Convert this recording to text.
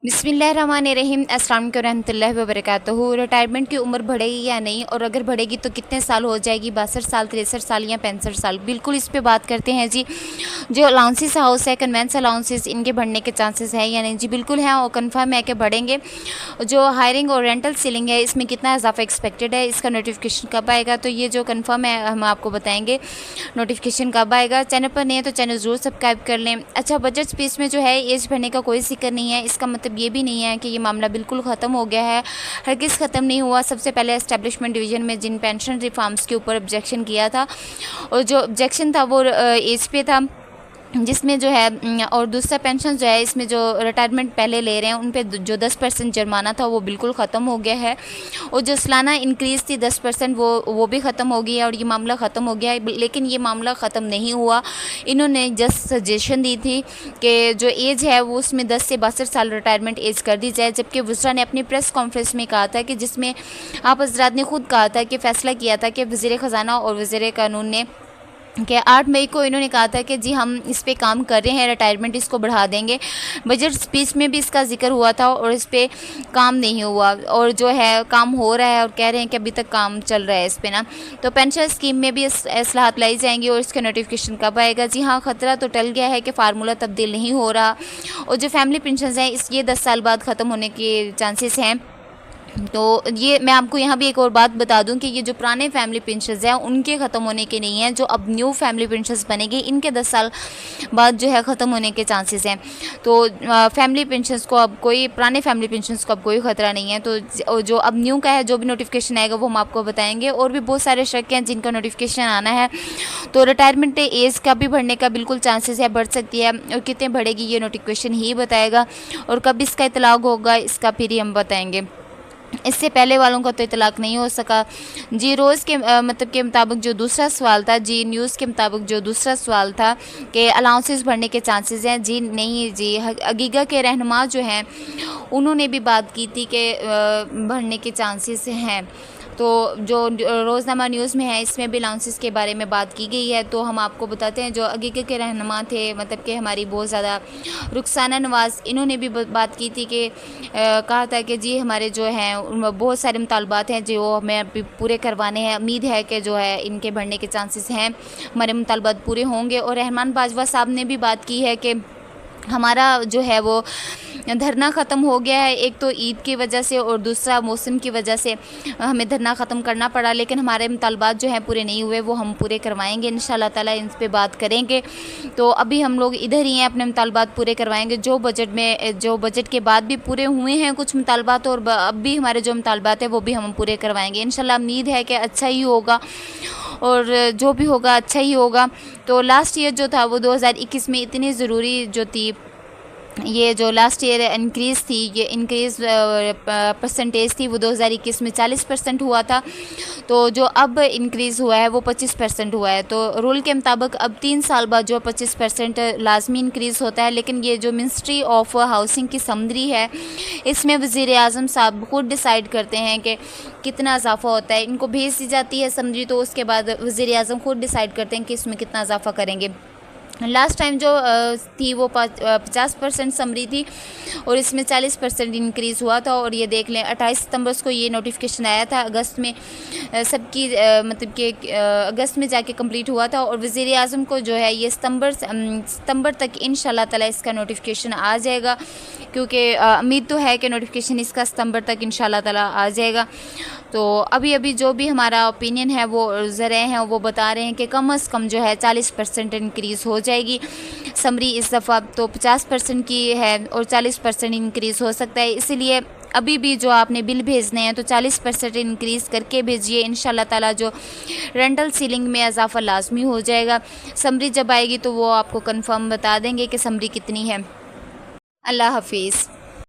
बिस्मिल्लाहिर्रहमानिर्रहीम अस्सलाम वालेकुम रहमतुल्लाहि व बरकातहू। रिटायरमेंट की उम्र बढ़ेगी या नहीं, और अगर बढ़ेगी तो कितने साल हो जाएगी, 62 साल, 63 साल या 65 साल? बिल्कुल इस पे बात करते हैं जी। जो अलाउंसेस हाउस है, कन्वेंस अलाउंसेस, इनके बढ़ने के चांसेस है या नहीं? जी बिल्कुल हैं और कन्फर्म है कि बढ़ेंगे। जो हायरिंग और रेंटल सीलिंग है, इसमें कितना इजाफा एक्सपेक्टेड है, इसका नोटिफिकेशन कब आएगा, तो ये जो कन्फर्म है हम आपको बताएंगे नोटिफिकेशन कब आएगा। चैनल पर नहीं है तो चैनल ज़रूर सब्सक्राइब कर लें। अच्छा, बजट स्पीच में जो है एज बढ़ने का कोई जिक्र नहीं है। इसका मतलब ये भी नहीं है कि ये मामला बिल्कुल ख़त्म हो गया है, हरगिज़ ख़त्म नहीं हुआ। सबसे पहले एस्टेब्लिशमेंट डिवीज़न में जिन पेंशन रिफॉर्म्स के ऊपर ऑब्जेक्शन किया था, और जो ऑब्जेक्शन था वो एज पे था, जिसमें जो है और दूसरा पेंशन जो है, इसमें जो रिटायरमेंट पहले ले रहे हैं उन पे जो 10% जुर्माना था वो बिल्कुल ख़त्म हो गया है, और जो सालाना इंक्रीज़ थी 10% वो भी ख़त्म हो गई है, और ये मामला ख़त्म हो गया है। लेकिन ये मामला ख़त्म नहीं हुआ। इन्होंने जस्ट सजेशन दी थी कि जो एज है वो उसमें 10 से 62 साल रिटायरमेंट एज कर दी जाए, जबकि वज़रा ने अपनी प्रेस कॉन्फ्रेंस में कहा था कि जिसमें आप हज़रात ने खुद कहा था कि फ़ैसला किया था कि वज़ीर ख़जाना और वज़ीर कानून ने कि 8 मई को इन्होंने कहा था कि जी हम इस पे काम कर रहे हैं, रिटायरमेंट इसको बढ़ा देंगे। बजट स्पीच में भी इसका जिक्र हुआ था और इस पे काम नहीं हुआ, और जो है काम हो रहा है और कह रहे हैं कि अभी तक काम चल रहा है इस पे ना। तो पेंशन स्कीम में भी इस्लाहत लाई जाएंगी, और इसका नोटिफिकेशन कब आएगा? जी हाँ, ख़तरा तो टल गया है कि फार्मूला तब्दील नहीं हो रहा, और जो फैमिली पेंशन हैं ये 10 साल बाद ख़त्म होने के चांसेस हैं। तो ये मैं आपको यहाँ भी एक और बात बता दूं कि ये जो पुराने फैमिली पेंशन्स हैं उनके ख़त्म होने के नहीं हैं, जो अब न्यू फैमिली पेंशन्स बनेगी इनके 10 साल बाद जो है ख़त्म होने के चांसेस हैं। तो फैमिली पेंशन्स को अब कोई, पुराने फैमिली पेंशन्स को अब कोई ख़तरा नहीं है। तो जो अब न्यू का है, जो भी नोटिफिकेशन आएगा वो हम आपको बताएंगे। और भी बहुत सारे शक हैं जिनका नोटिफिकेशन आना है। तो रिटायरमेंट एज का भी बढ़ने का बिल्कुल चांसेस है, बढ़ सकती है, और कितने बढ़ेगी ये नोटिफिकेशन ही बताएगा, और कब इसका इतलाक होगा इसका फिर ही हम बताएंगे। इससे पहले वालों का तो इतलाक नहीं हो सका जी। रोज़ के मतलब के मुताबिक जो दूसरा सवाल था जी, न्यूज़ के मुताबिक जो दूसरा सवाल था कि अलाउंसेस बढ़ने के चांसेस हैं, जी नहीं जी। अगीगा के रहनुमा जो हैं उन्होंने भी बात की थी कि बढ़ने के चांसेस हैं। तो जो रोज़नामा न्यूज़ में है इसमें भी अलाउंसेस के बारे में बात की गई है। तो हम आपको बताते हैं, जो अगीगा के रहनुमा थे, मतलब कि हमारी बहुत ज़्यादा रुखसाना नवाज़, इन्होंने भी बात की थी कि कहा था कि जी हमारे जो हैं बहुत सारे मुतालबात हैं जो हमें अभी पूरे करवाने हैं। उम्मीद है कि जो है इनके बढ़ने के चांसेस हैं, हमारे मुतालबात पूरे होंगे। और रहमान बाजवा साहब ने भी बात की है कि हमारा जो है वो धरना ख़त्म हो गया है। एक तो ईद की वजह से और दूसरा मौसम की वजह से हमें धरना ख़त्म करना पड़ा, लेकिन हमारे मुतालबात जो हैं पूरे नहीं हुए, वो हम पूरे करवाएंगे इंशाल्लाह ताला। इन पे बात करेंगे। तो अभी हम लोग इधर ही हैं, अपने मुतालबात पूरे करवाएंगे। जो बजट के बाद भी पूरे हुए हैं कुछ मुतालबात, और अब भी हमारे जो मुतालबात है वो भी हम पूरे करवाएंगे इंशाल्लाह। उम्मीद है कि अच्छा ही होगा, और जो भी होगा अच्छा ही होगा। तो लास्ट ईयर जो था वो 2021 में इतनी ज़रूरी जो थी, ये जो लास्ट ईयर इंक्रीज़ थी, ये इंक्रीज़ परसेंटेज थी वो 2021 में 40% हुआ था। तो जो अब इंक्रीज़ हुआ है वो 25% हुआ है। तो रूल के मुताबिक अब 3 साल बाद जो 25% लाजमी इंक्रीज़ होता है। लेकिन ये जो मिनिस्ट्री ऑफ हाउसिंग की समरी है, इसमें वज़ीर आज़म साहब खुद डिसाइड करते हैं कि कितना इजाफा होता है। इनको भेज दी जाती है समरी, तो उसके बाद वज़ीर आज़म खुद डिसाइड करते हैं कि इसमें कितना इजाफा करेंगे। लास्ट टाइम जो थी वो 50% समरी थी, और इसमें 40% इंक्रीज़ हुआ था। और ये देख लें 28 सितंबर को ये नोटिफिकेशन आया था, अगस्त में सबकी मतलब कि अगस्त में जाके कंप्लीट हुआ था। और वज़ीर आज़म को जो है ये सितंबर तक इंशाल्लाह ताला इसका नोटिफिकेशन आ जाएगा, क्योंकि उम्मीद तो है कि नोटिफिकेशन इसका सितंबर तक इंशाल्लाह ताला आ जाएगा। तो अभी जो भी हमारा ओपिनियन है वो ज़राए हैं वो बता रहे हैं कि कम से कम जो है 40% इंक्रीज़ हो जाएगी समरी इस दफ़ा। तो 50% की है और 40% इंक्रीज़ हो सकता है। इसीलिए अभी भी जो आपने बिल भेजने हैं तो 40% इंक्रीज़ करके भेजिए इंशाल्लाह ताला। जो रेंटल सीलिंग में इजाफा लाजमी हो जाएगा। समरी जब आएगी तो वो आपको कंफर्म बता देंगे कि समरी कितनी है। अल्लाह हाफिज़।